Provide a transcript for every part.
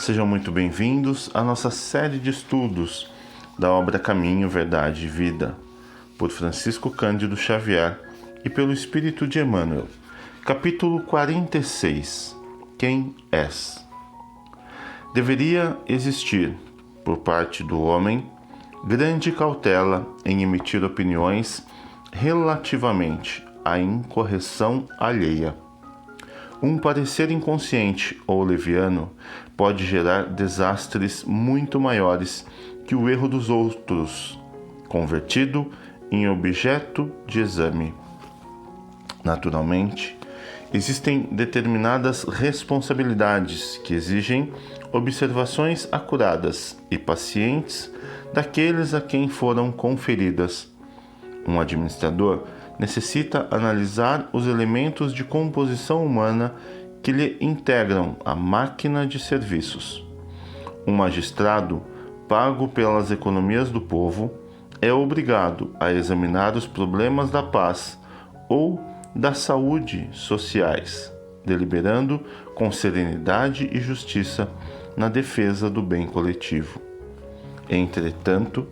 Sejam muito bem-vindos à nossa série de estudos da obra Caminho, Verdade e Vida, por Francisco Cândido Xavier e pelo Espírito de Emmanuel. Capítulo 46. Quem és? Deveria existir, por parte do homem, grande cautela em emitir opiniões relativamente à incorreção alheia. Um parecer inconsciente ou leviano pode gerar desastres muito maiores que o erro dos outros, convertido em objeto de exame. Naturalmente, existem determinadas responsabilidades que exigem observações acuradas e pacientes daqueles a quem foram conferidas. Um administrador necessita analisar os elementos de composição humana que lhe integram a máquina de serviços. Um magistrado, pago pelas economias do povo, é obrigado a examinar os problemas da paz ou da saúde sociais, deliberando com serenidade e justiça na defesa do bem coletivo. Entretanto,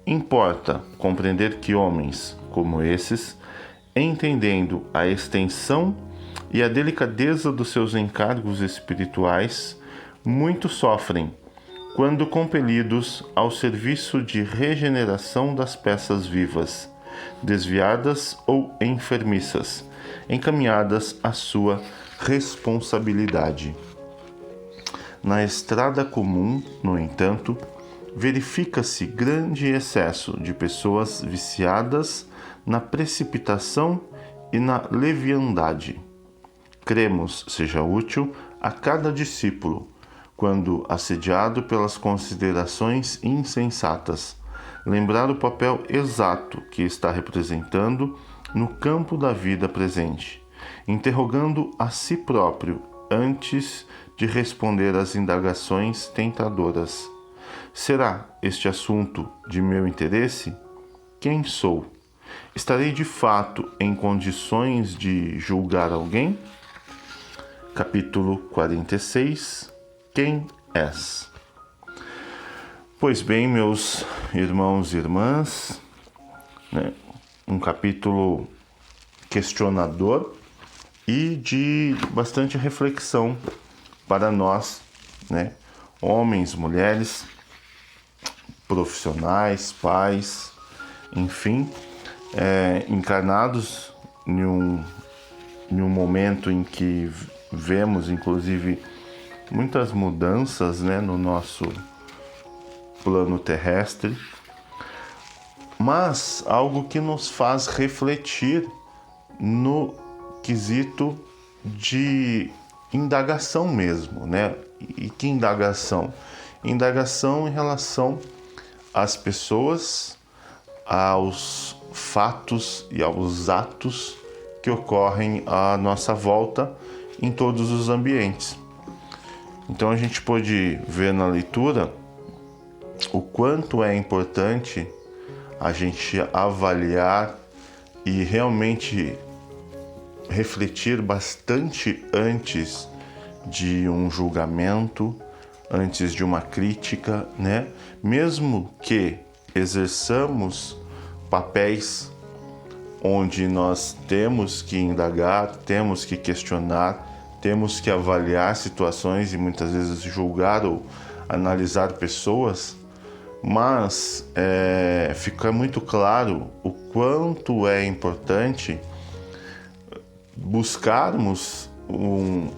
importa compreender que homens como esses, entendendo a extensão e a delicadeza dos seus encargos espirituais, muito sofrem quando compelidos ao serviço de regeneração das peças vivas, desviadas ou enfermiças, encaminhadas à sua responsabilidade. Na estrada comum, no entanto, verifica-se grande excesso de pessoas viciadas na precipitação e na leviandade. Cremos seja útil a cada discípulo, quando assediado pelas considerações insensatas, lembrar o papel exato que está representando no campo da vida presente, interrogando a si próprio antes de responder às indagações tentadoras. Será este assunto de meu interesse? Quem sou? Estarei de fato em condições de julgar alguém? Capítulo 46. Quem és? Pois bem, meus irmãos e irmãs, um capítulo questionador e de bastante reflexão para nós, homens, mulheres, profissionais, pais, enfim, encarnados em um momento em que vemos, inclusive, muitas mudanças no nosso plano terrestre, mas algo que nos faz refletir no quesito de indagação mesmo, E que indagação? Indagação em relação às pessoas, aos fatos e aos atos que ocorrem à nossa volta em todos os ambientes. Então a gente pode ver na leitura o quanto é importante a gente avaliar e realmente refletir bastante antes de um julgamento, antes de uma crítica, Mesmo que exerçamos papéis onde nós temos que indagar, temos que questionar, temos que avaliar situações e muitas vezes julgar ou analisar pessoas, mas fica muito claro o quanto é importante buscarmos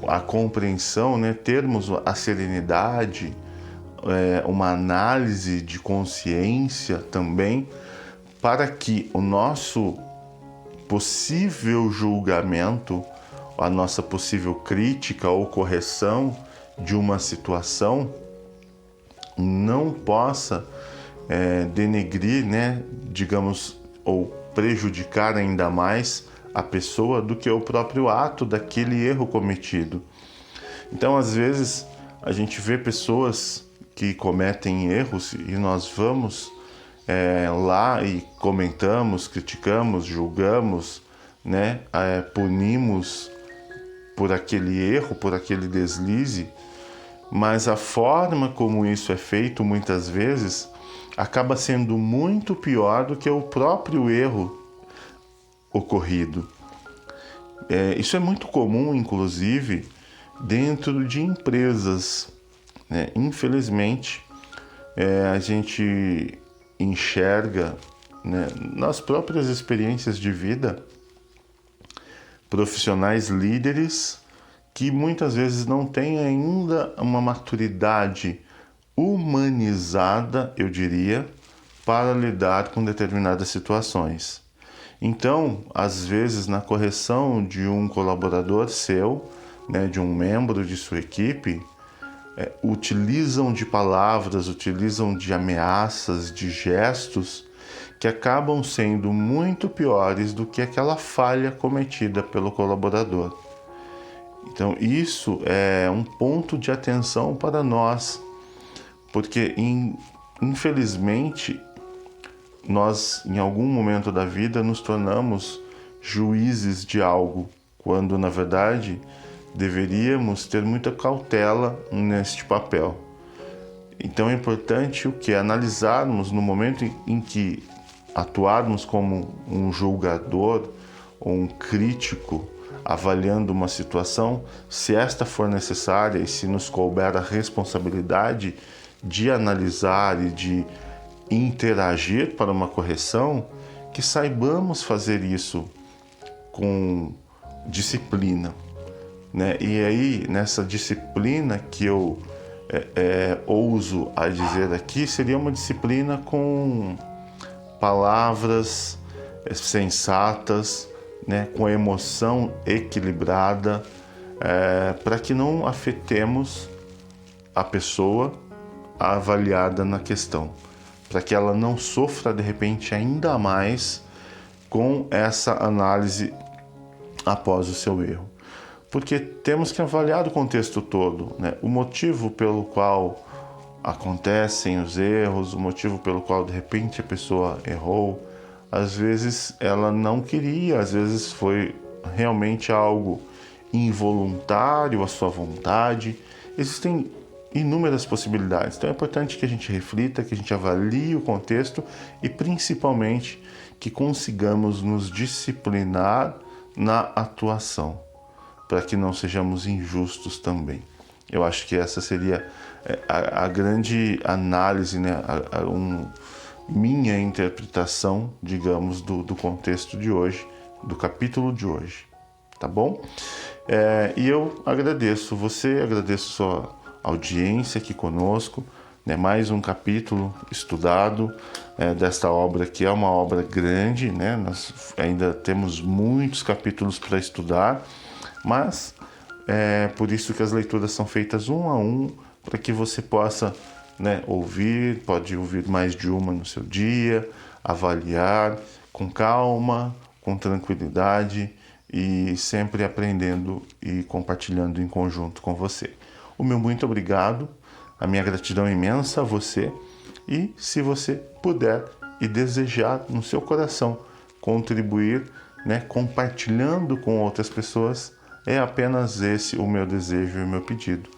a compreensão, termos a serenidade, uma análise de consciência também, para que o nosso possível julgamento, a nossa possível crítica ou correção de uma situação não possa denegrir, digamos, ou prejudicar ainda mais a pessoa do que o próprio ato daquele erro cometido. Então, às vezes, a gente vê pessoas que cometem erros e nós vamos lá e comentamos, criticamos, julgamos, punimos por aquele erro, por aquele deslize, mas a forma como isso é feito muitas vezes acaba sendo muito pior do que o próprio erro ocorrido. Isso é muito comum, inclusive, dentro de empresas, né? Infelizmente, a gente enxerga, né, nas próprias experiências de vida, profissionais líderes que muitas vezes não têm ainda uma maturidade humanizada, eu diria, para lidar com determinadas situações. Então, às vezes, na correção de um colaborador seu, né, de um membro de sua equipe, utilizam de palavras, utilizam de ameaças, de gestos que acabam sendo muito piores do que aquela falha cometida pelo colaborador. Então, isso é um ponto de atenção para nós, porque, infelizmente, nós, em algum momento da vida, nos tornamos juízes de algo, quando, na verdade, deveríamos ter muita cautela neste papel. Então, é importante o que? Analisarmos no momento em que atuarmos como um julgador ou um crítico, avaliando uma situação, se esta for necessária e se nos couber a responsabilidade de analisar e de interagir para uma correção, que saibamos fazer isso com disciplina, né? E aí, nessa disciplina que eu ouso a dizer aqui, seria uma disciplina com palavras sensatas, né? Com a emoção equilibrada, para que não afetemos a pessoa avaliada na questão, para que ela não sofra de repente ainda mais com essa análise após o seu erro. Porque temos que avaliar o contexto todo, né? O motivo pelo qual acontecem os erros, o motivo pelo qual de repente a pessoa errou. Às vezes ela não queria, às vezes foi realmente algo involuntário, à sua vontade. Existem inúmeras possibilidades. Então é importante que a gente reflita, que a gente avalie o contexto e principalmente que consigamos nos disciplinar na atuação, para que não sejamos injustos também. Eu acho que essa seria a grande análise, né? Minha interpretação, digamos, do contexto de hoje, do capítulo de hoje, tá bom? E eu agradeço você, agradeço sua audiência aqui conosco, né? Mais um capítulo estudado desta obra, que é uma obra grande, né? Nós ainda temos muitos capítulos para estudar, mas é por isso que as leituras são feitas um a um, para que você possa, né, pode ouvir mais de uma no seu dia, avaliar com calma, com tranquilidade e sempre aprendendo e compartilhando em conjunto com você. O meu muito obrigado, a minha gratidão imensa a você, e se você puder e desejar no seu coração contribuir, né, compartilhando com outras pessoas, é apenas esse o meu desejo e o meu pedido.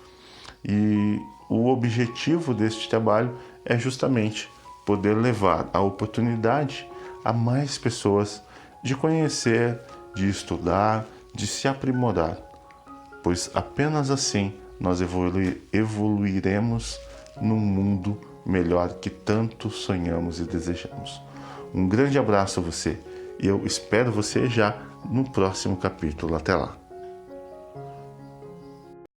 E o objetivo deste trabalho é justamente poder levar a oportunidade a mais pessoas de conhecer, de estudar, de se aprimorar, pois apenas assim nós evoluiremos num mundo melhor que tanto sonhamos e desejamos. Um grande abraço a você e eu espero você já no próximo capítulo. Até lá!